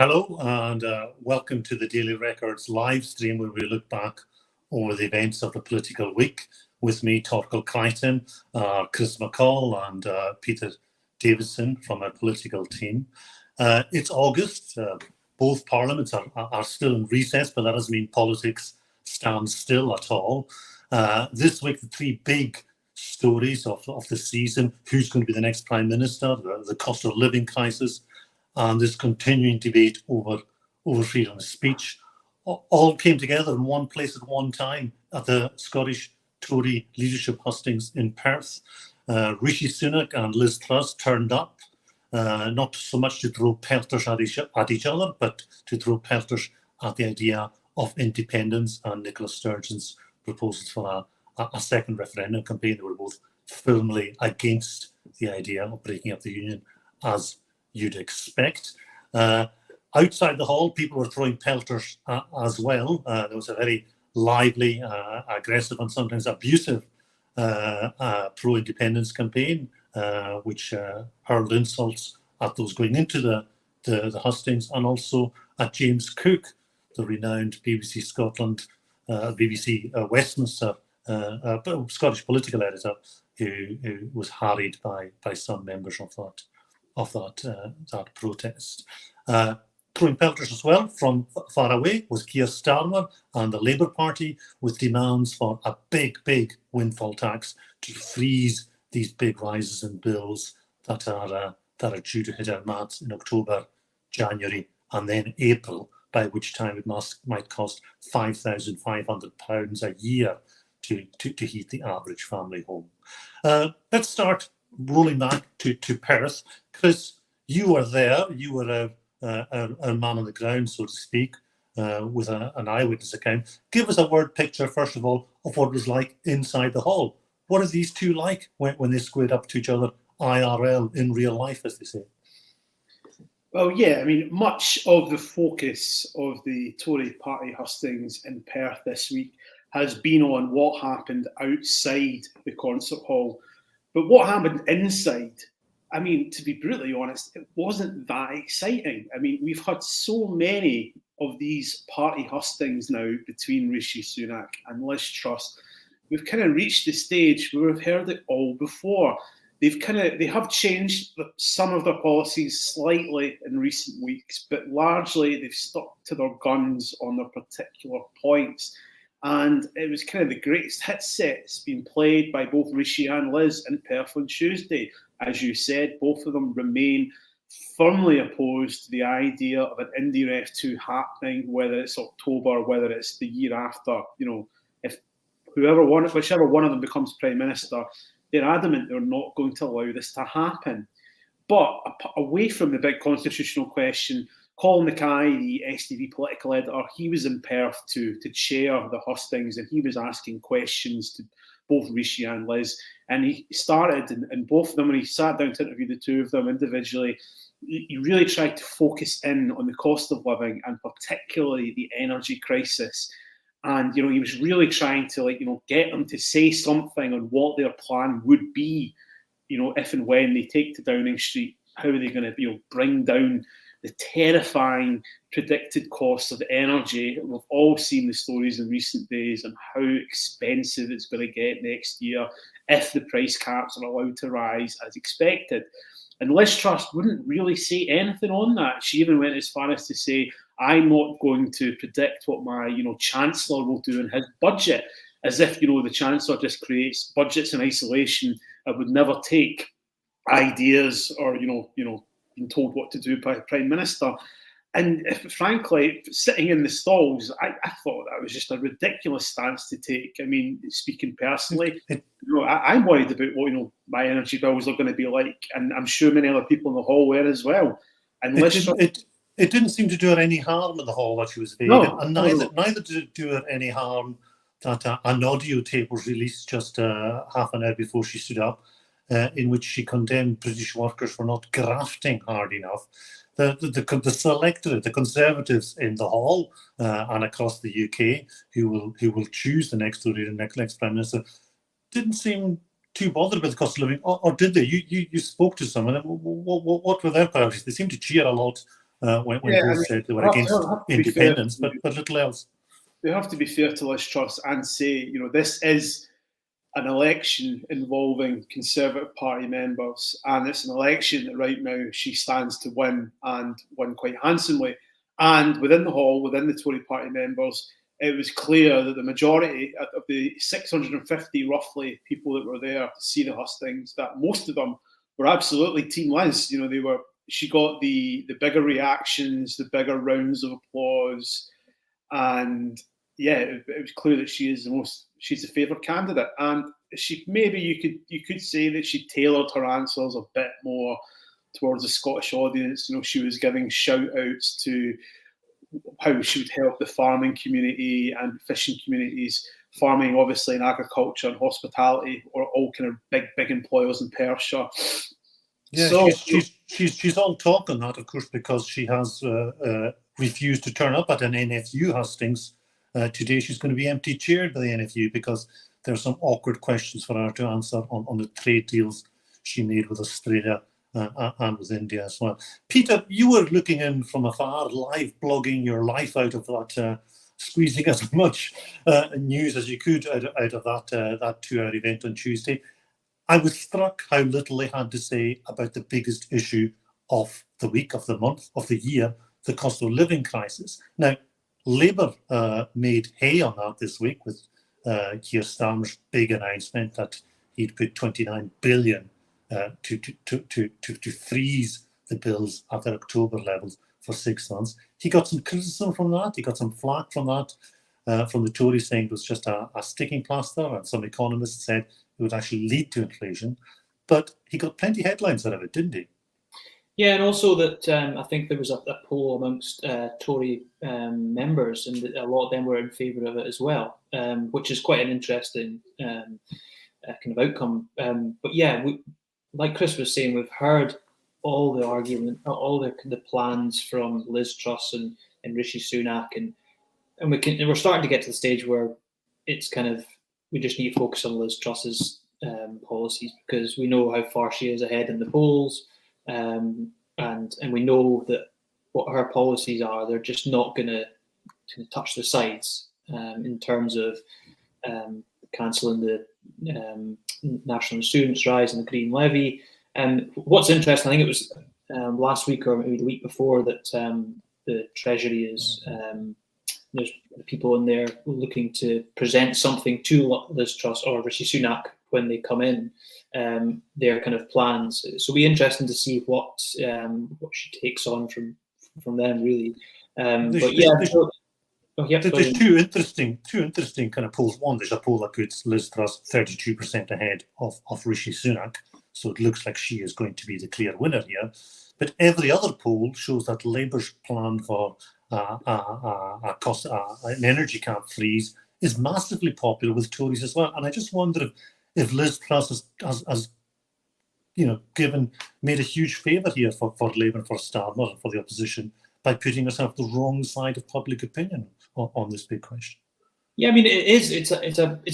Hello and welcome to the Daily Records live stream where we look back over the events of the political week. With me, Torkel Crichton, Chris McCall and Peter Davidson from our political team. It's August. Both parliaments are still in recess, but that doesn't mean politics stands still at all. This week, the three big stories of the season: who's going to be the next Prime Minister, the cost of living crisis, and this continuing debate over freedom of speech, all came together in one place at one time at the Scottish Tory leadership hustings in Perth. Rishi Sunak and Liz Truss turned up, not so much to throw pelters at each other, but to throw pelters at the idea of independence and Nicola Sturgeon's proposals for a second referendum campaign. They were both firmly against the idea of breaking up the union, as you'd expect. Outside the hall, people were throwing pelters as well. There was a very lively, aggressive and sometimes abusive pro-independence campaign, which hurled insults at those going into the hustings, and also at James Cook, the renowned BBC Scotland, BBC Westminster Scottish political editor, who was harried by some members of that protest. Throwing pelters as well from far away was Keir Starmer and the Labour Party, with demands for a big windfall tax to freeze these big rises in bills that are due to hit our mats in October, January, and then April, by which time it might cost £5,500 a year to heat the average family home. Let's start rolling back to Perth. Chris, you were there. You were a man on the ground, so to speak, with an eyewitness account. Give us a word picture, first of all, of what it was like inside the hall. What are these two like when they squared up to each other, IRL, in real life, as they say? Well, yeah, I mean, much of the focus of the Tory party hustings in Perth this week has been on what happened outside the concert hall. But what happened inside, I mean, to be brutally honest, it wasn't that exciting. I mean, we've had so many of these party hustings now between Rishi Sunak and Liz Truss. We've kind of reached the stage where we've heard it all before. They have changed some of their policies slightly in recent weeks, but largely they've stuck to their guns on their particular points. And it was kind of the greatest hit sets being played by both Rishi and Liz in Perth on Tuesday. As you said, both of them remain firmly opposed to the idea of an Indie Ref 2 happening, whether it's October, whether it's the year after. You know, if whichever one of them becomes Prime Minister, they're adamant they're not going to allow this to happen. But away from the big constitutional question, Colin Mackay, the STV political editor, he was in Perth to chair the hustings, and he was asking questions to both Rishi and Liz. And he started, and both of them, when he sat down to interview the two of them individually, he really tried to focus in on the cost of living and particularly the energy crisis. And, you know, he was really trying to, get them to say something on what their plan would be, if and when they take to Downing Street. How are they going to, bring down the terrifying predicted costs of energy? We've all seen the stories in recent days on how expensive it's going to get next year if the price caps are allowed to rise as expected. And Liz Truss wouldn't really say anything on that. She even went as far as to say, I'm not going to predict what my, Chancellor will do in his budget, as if, the Chancellor just creates budgets in isolation and would never take ideas or, being told what to do by a Prime Minister. And frankly, sitting in the stalls, I thought that was just a ridiculous stance to take. I mean, speaking personally, I'm worried about what my energy bills are going to be like, and I'm sure many other people in the hall were as well. And it didn't seem to do her any harm in the hall that she was vegan, and neither did it do her any harm that an audio tape was released just half an hour before she stood up, in which she condemned British workers for not grafting hard enough. The selectorate, the Conservatives in the hall and across the UK, who will choose the next Tory and next Prime Minister, didn't seem too bothered with the cost of living, or did they? You spoke to some of them. What were their priorities? They seemed to cheer a lot when both said they were against independence, but little else. We have to be fair to Liz Truss and say, this is an election involving Conservative Party members, and it's an election that right now she stands to win, and win quite handsomely. And within the hall, within the Tory Party members, it was clear that the majority of the 650 roughly people that were there to see the hustings, that most of them were absolutely Team Liz. She got the bigger reactions, the bigger rounds of applause, and it was clear that she's the favoured candidate. And you could say that she tailored her answers a bit more towards the Scottish audience. She was giving shout outs to how she would help the farming community and fishing communities. Farming, obviously, and agriculture and hospitality are all kind of big employers in Perthshire. Yeah, so, she's all talk on that, of course, because she has refused to turn up at an NFU hustings. Today she's going to be empty-chaired by the NFU because there are some awkward questions for her to answer on the trade deals she made with Australia and with India as well. Peter, you were looking in from afar, live blogging your life out of that, squeezing as much news as you could out of that 2-hour event on Tuesday. I was struck how little they had to say about the biggest issue of the week, of the month, of the year, the cost of living crisis. Now, Labour made hay on that this week with Keir Starmer's big announcement that he'd put 29 billion to freeze the bills at their October levels for 6 months. He got some criticism from that. He got some flack from that, from the Tories saying it was just a sticking plaster, and some economists said it would actually lead to inflation. But he got plenty of headlines out of it, didn't he? Yeah, and also that I think there was a poll amongst Tory members, and a lot of them were in favour of it as well, which is quite an interesting kind of outcome. But yeah, like Chris was saying, we've heard all the argument, all the plans from Liz Truss and Rishi Sunak, and we're starting to get to the stage where it's kind of, we just need to focus on Liz Truss's policies, because we know how far she is ahead in the polls. And we know that what her policies are, they're just not going to touch the sides in terms of cancelling the national insurance rise and the Green Levy. And what's interesting, I think it was last week or maybe the week before that the Treasury is there's people in there looking to present something to Liz Truss or Rishi Sunak when they come in, their kind of plans. So it'll be interesting to see what she takes on from them, really. But yeah, there's two interesting kind of polls. One, there's a poll that puts Liz Truss 32% ahead of Rishi Sunak, so it looks like she is going to be the clear winner here. But every other poll shows that Labour's plan for an energy cap freeze is massively popular with Tories as well. And I just wonder if Liz Truss has made a huge favour here for Labour and for Starmer and for the opposition by putting herself the wrong side of public opinion on this big question. Yeah, I mean, it is. It's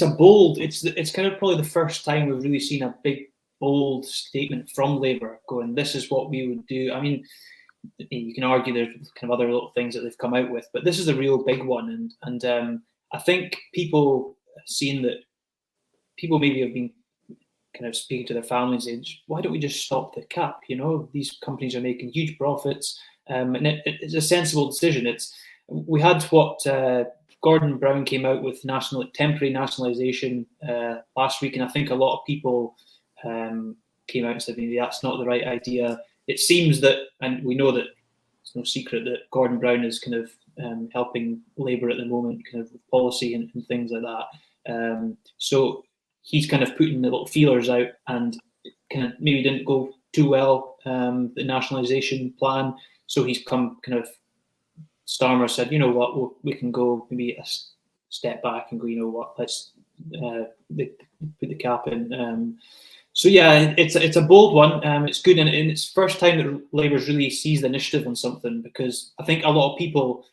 a bold. It's kind of probably the first time we've really seen a big, bold statement from Labour going, "This is what we would do." I mean, you can argue there's kind of other little things that they've come out with, but this is a real big one. And I think people seeing that, people maybe have been kind of speaking to their families saying, why don't we just stop the cap? These companies are making huge profits, and it's a sensible decision. We had what Gordon Brown came out with temporary nationalisation last week, and I think a lot of people came out and said maybe that's not the right idea. It seems that, and we know that it's no secret that Gordon Brown is kind of helping Labour at the moment, kind of with policy and things like that. So he's kind of putting the little feelers out, and kind of maybe didn't go too well, the nationalisation plan. So he's come kind of, Starmer said, you know what, we can go maybe a step back and go, you know what, let's put the cap in. So yeah, it's a bold one. It's good, and it's first time that Labour's really seized the initiative on something, because I think a lot of people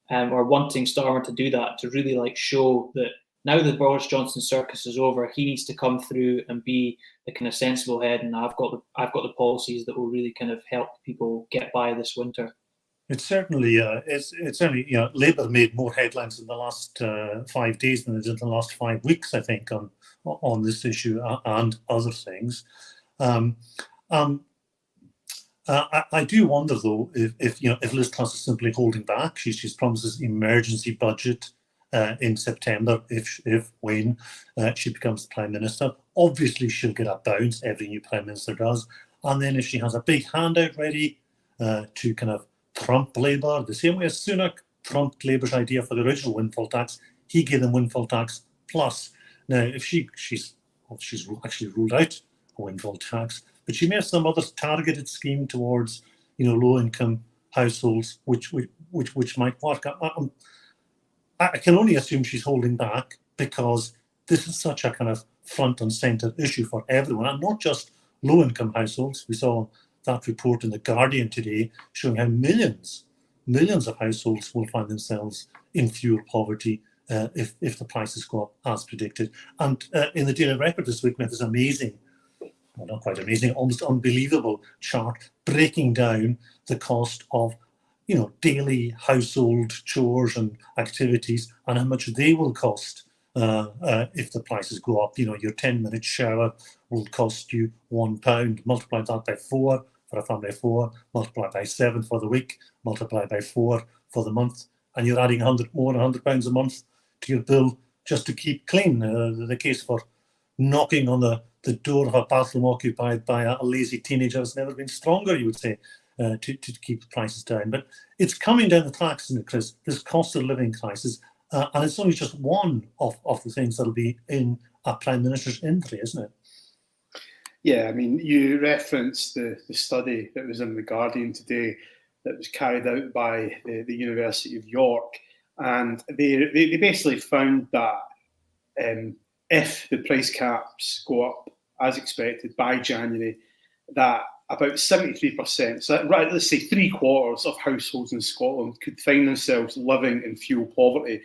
are wanting Starmer to do that, to really show that now the Boris Johnson circus is over, he needs to come through and be the kind of sensible head, and I've got the policies that will really kind of help people get by this winter. It's certainly, Labour made more headlines in the last 5 days than it did in the last 5 weeks, I think, on this issue and other things. I do wonder, though, if Liz Truss is simply holding back. She's promised this emergency budget in September when she becomes Prime Minister. Obviously, she'll get a bounce. Every new Prime Minister does. And then if she has a big handout ready to kind of trump Labour, the same way as Sunak trumped Labour's idea for the original windfall tax, he gave them windfall tax plus. Now, if she's actually ruled out a windfall tax, but she may have some other targeted scheme towards, low-income households, which might work. I can only assume she's holding back because this is such a kind of front and centre issue for everyone, and not just low-income households. We saw that report in The Guardian today showing how millions of households will find themselves in fuel poverty if the prices go up as predicted. And in the Daily Record this week, we had this amazing, well, not quite amazing, almost unbelievable chart breaking down the cost of daily household chores and activities and how much they will cost if the prices go up. Your 10-minute shower will cost you £1. Multiply that by 4 for a family of 4, multiply by 7 for the week, multiply by 4 for the month, and you're adding £100 a month to your bill just to keep clean. The case for knocking on the door of a bathroom occupied by a lazy teenager has never been stronger, you would say, to keep the prices down. But it's coming down the tracks, isn't it, Chris? This cost of living crisis, and it's only just one of the things that'll be in a Prime Minister's entry, isn't it? Yeah, I mean, you referenced the study that was in The Guardian today that was carried out by the University of York, and they basically found that if the price caps go up as expected by January, that about 73%, so right, let's say 3/4 of households in Scotland could find themselves living in fuel poverty.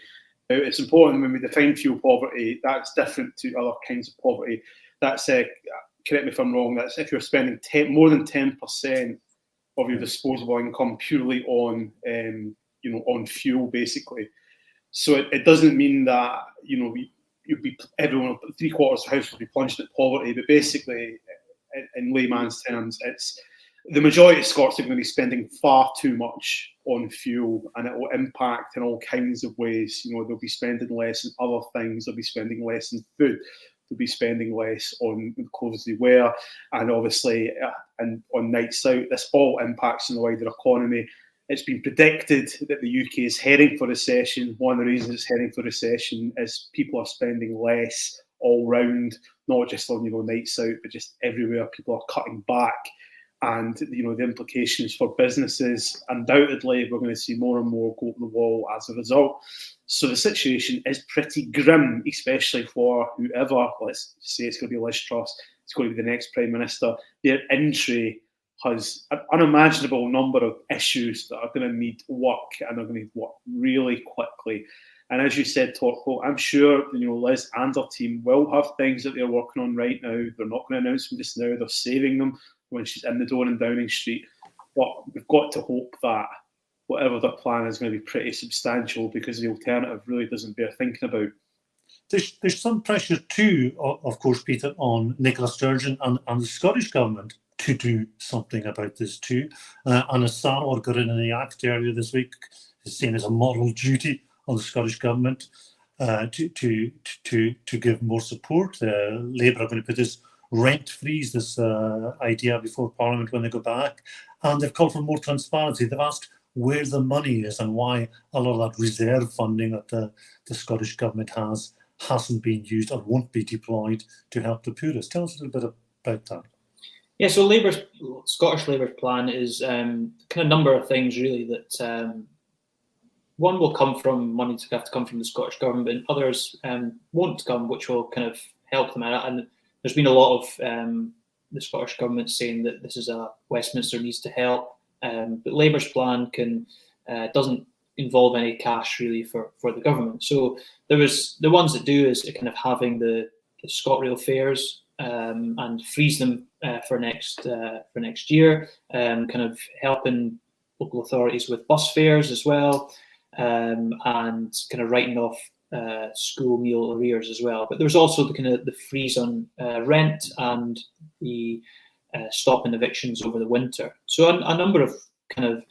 Now, it's important when we define fuel poverty, that's different to other kinds of poverty. That's, correct me if I'm wrong, that's if you're spending more than 10% of your disposable income purely on, on fuel, basically. So it doesn't mean that, everyone, 3/4 of households will be plunged into poverty, but basically, in layman's terms, it's the majority of Scots are going to be spending far too much on fuel, and it will impact in all kinds of ways. They'll be spending less on other things. They'll be spending less on food. They'll be spending less on the clothes they wear, and obviously, and on nights out. This all impacts on the wider economy. It's been predicted that the UK is heading for recession. One of the reasons it's heading for recession is people are spending less all round, not just on nights out, but just everywhere. People are cutting back, and the implications for businesses. Undoubtedly, we're going to see more and more go up the wall as a result. So the situation is pretty grim, especially for whoever. Let's say it's going to be Liz Truss. It's going to be the next Prime Minister. Their entry has an unimaginable number of issues that are going to need work, and are going to need work really quickly. And as you said, Torquil, I'm sure Liz and her team will have things that they're working on right now. They're not going to announce them just now. They're saving them when she's in the door in Downing Street. But we've got to hope that whatever their plan is going to be pretty substantial, because the alternative really doesn't bear thinking about. There's some pressure too, of course, Peter, on Nicola Sturgeon and the Scottish Government to do something about this too. And as Sarwar got in the Act earlier this week, is seen as a moral duty on the Scottish Government to give more support. Labour are going to put this rent freeze, this idea before Parliament when they go back, and they've called for more transparency. They've asked where the money is and why a lot of that reserve funding that the Scottish Government hasn't been used or won't be deployed to help the poorest. Tell us a little bit about that. Yeah, so Scottish Labour's plan is kind of a number of things really that one will come from money to have to come from the Scottish Government, and others won't come, which will kind of help them out. And there's been a lot of the Scottish Government saying that this is a Westminster needs to help, but Labour's plan doesn't involve any cash really for the government. So there was the ones that do is kind of having the ScotRail fares and freeze them for next year, kind of helping local authorities with bus fares as well, and kind of writing off school meal arrears as well. But there's also the freeze on rent and the stopping evictions over the winter. So a number of kind of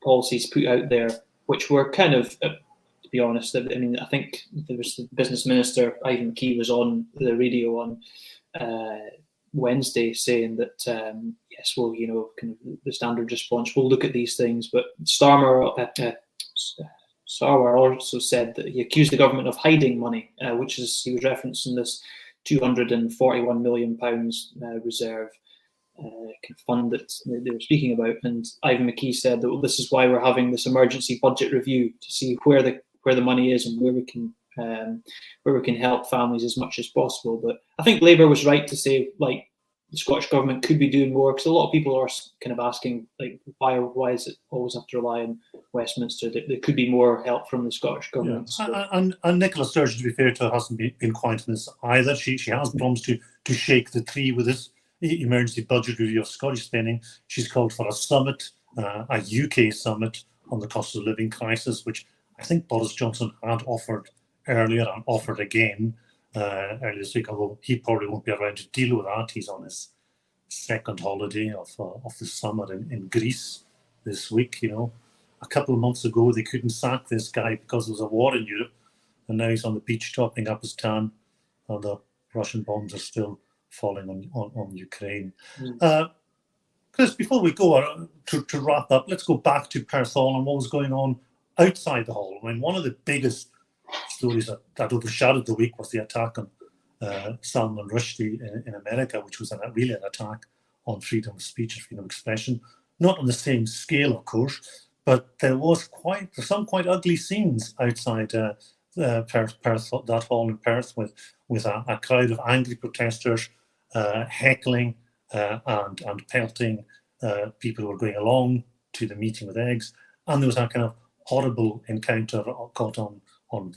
policies put out there, which were kind of, to be honest, I mean, I think there was the Business Minister, Ivan McKee, was on the radio on Wednesday saying that, yes, well, kind of the standard response, we'll look at these things. But Starmer also said that he accused the government of hiding money, which is, he was referencing this £241 million reserve fund that they were speaking about. And Ivan McKee said that, well, this is why we're having this emergency budget review, to see where the money is and where we can help families as much as possible. But I think Labour was right to say, like, the Scottish government could be doing more, because a lot of people are kind of asking, like, why is it always have to rely on Westminster? There could be more help from the Scottish government. Yeah. So. And Nicola Sturgeon, to be fair to her, hasn't been quiet on this either. She has promised to shake the tree with this emergency budget review of Scottish spending. She's called for a summit, a UK summit on the cost of living crisis, which I think Boris Johnson had offered earlier and offered again earlier this week, although he probably won't be around to deal with that. He's on his second holiday of the summer in Greece this week. A couple of months ago they couldn't sack this guy because there was a war in Europe, and now he's on the beach topping up his tan, and the Russian bombs are still falling on Ukraine. Chris, before we go to wrap up, let's go back to Perth Hall and what was going on outside the hall. I mean, one of the biggest stories that overshadowed the week was the attack on Salman Rushdie in America, which was really an attack on freedom of speech and freedom of expression. Not on the same scale, of course, but there was some quite ugly scenes outside Perth, that hall in Perth, with a crowd of angry protesters heckling and pelting people who were going along to the meeting with eggs. And there was a kind of horrible encounter caught on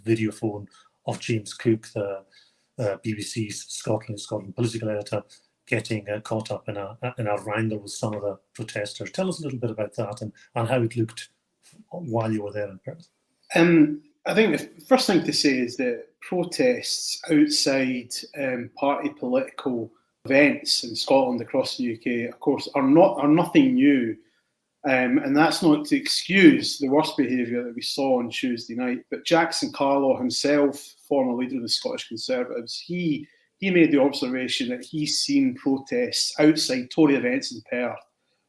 video phone of James Cook, the BBC's Scotland political editor, getting caught up in a wrangle with some of the protesters. Tell us a little bit about that and how it looked while you were there in Perth. I think the first thing to say is that protests outside party political events in Scotland, across the UK, of course, are nothing new. And that's not to excuse the worst behaviour that we saw on Tuesday night. But Jackson Carlaw himself, former leader of the Scottish Conservatives, he made the observation that he's seen protests outside Tory events in Perth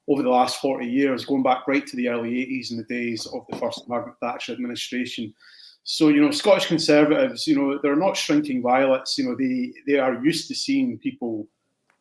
over the last 40 years, going back right to the early 80s in the days of the first Margaret Thatcher administration. So, Scottish Conservatives, they're not shrinking violets. They are used to seeing people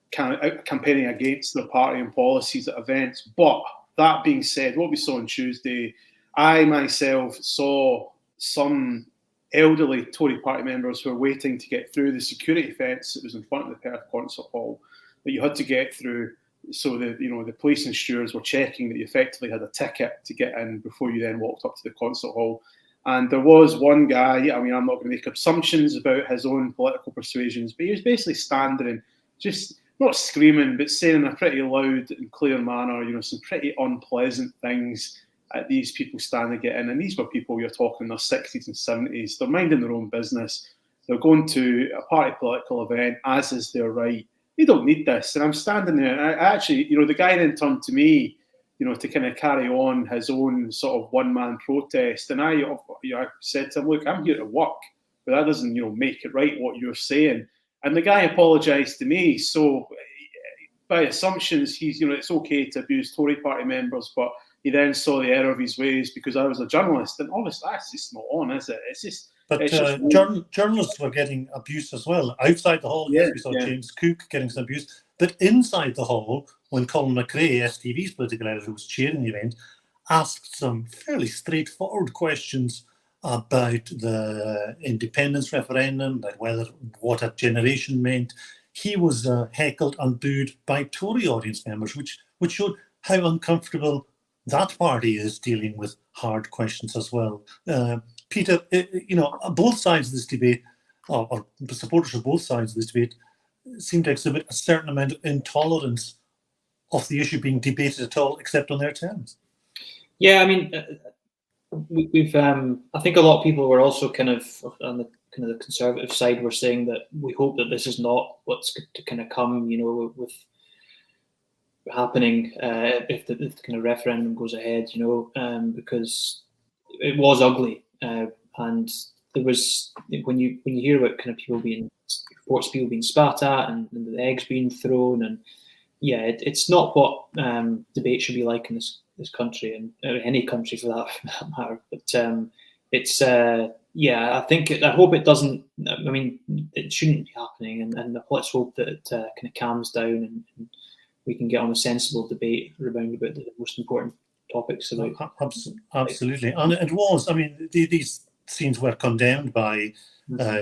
campaigning against their party and policies at events. But that being said, what we saw on Tuesday, I myself saw some elderly Tory party members who were waiting to get through the security fence that was in front of the Perth Concert Hall that you had to get through. So the police and stewards were checking that you effectively had a ticket to get in before you then walked up to the concert hall. And there was one guy, I mean, I'm not going to make assumptions about his own political persuasions, but he was basically standing and just not screaming, but saying in a pretty loud and clear manner, some pretty unpleasant things at these people standing to get in. And these were people, you're talking in their 60s and 70s. They're minding their own business. They're going to a party political event, as is their right. They don't need this. And I'm standing there, and I actually, the guy then turned to me, to kind of carry on his own sort of one-man protest. And I said to him, look, I'm here to work, but that doesn't, make it right what you're saying. And the guy apologised to me. So by assumptions, he's, it's okay to abuse Tory party members, but he then saw the error of his ways because I was a journalist. And obviously, that's just not on, is it? It's just... But journalists were getting abused as well. Outside the hall, yes, we saw James Cook getting some abuse. But inside the hall, when Colin McRae, STV's political editor, who was chairing the event, asked some fairly straightforward questions about the independence referendum, about what a generation meant, he was heckled and booed by Tory audience members, which showed how uncomfortable that party is dealing with hard questions as well. Peter, both sides of this debate, or the supporters of both sides of this debate, seem to exhibit a certain amount of intolerance of the issue being debated at all, except on their terms. Yeah, I mean, we've I think a lot of people were also kind of on the conservative side were saying that we hope that this is not what's to kind of come, with happening if the kind of referendum goes ahead, because it was ugly, and there was when you hear about kind of reports of people being spat at and the eggs being thrown, and yeah, it's not what debate should be like in this country, and any country for that matter. But it's I hope it doesn't. I mean, it shouldn't be happening, and let's hope that it kind of calms down and we can get on a sensible debate around about the most important topics about. Absolutely, and it was. I mean, these scenes were condemned by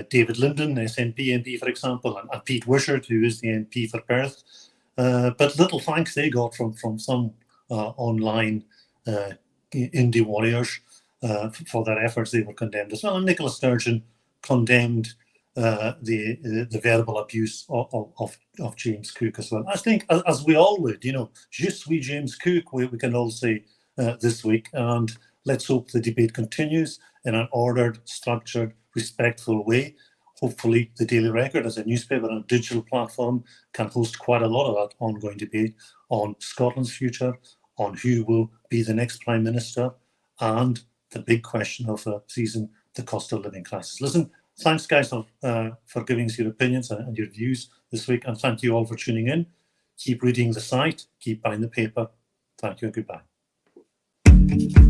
David Linden, SNP MP, for example, and Pete Wishart, who is the MP for Perth. But little thanks they got from some online indie warriors for their efforts. They were condemned as well. And Nicola Sturgeon condemned the verbal abuse of James Cook as well. I think, as we all would, je suis James Cook, we can all say this week. And let's hope the debate continues in an ordered, structured, respectful way. Hopefully, the Daily Record, as a newspaper and a digital platform, can host quite a lot of that ongoing debate on Scotland's future, on who will be the next Prime Minister, and the big question of the season, the cost of living crisis. Listen, thanks, guys, for giving us your opinions and your views this week, and thank you all for tuning in. Keep reading the site, keep buying the paper. Thank you and goodbye.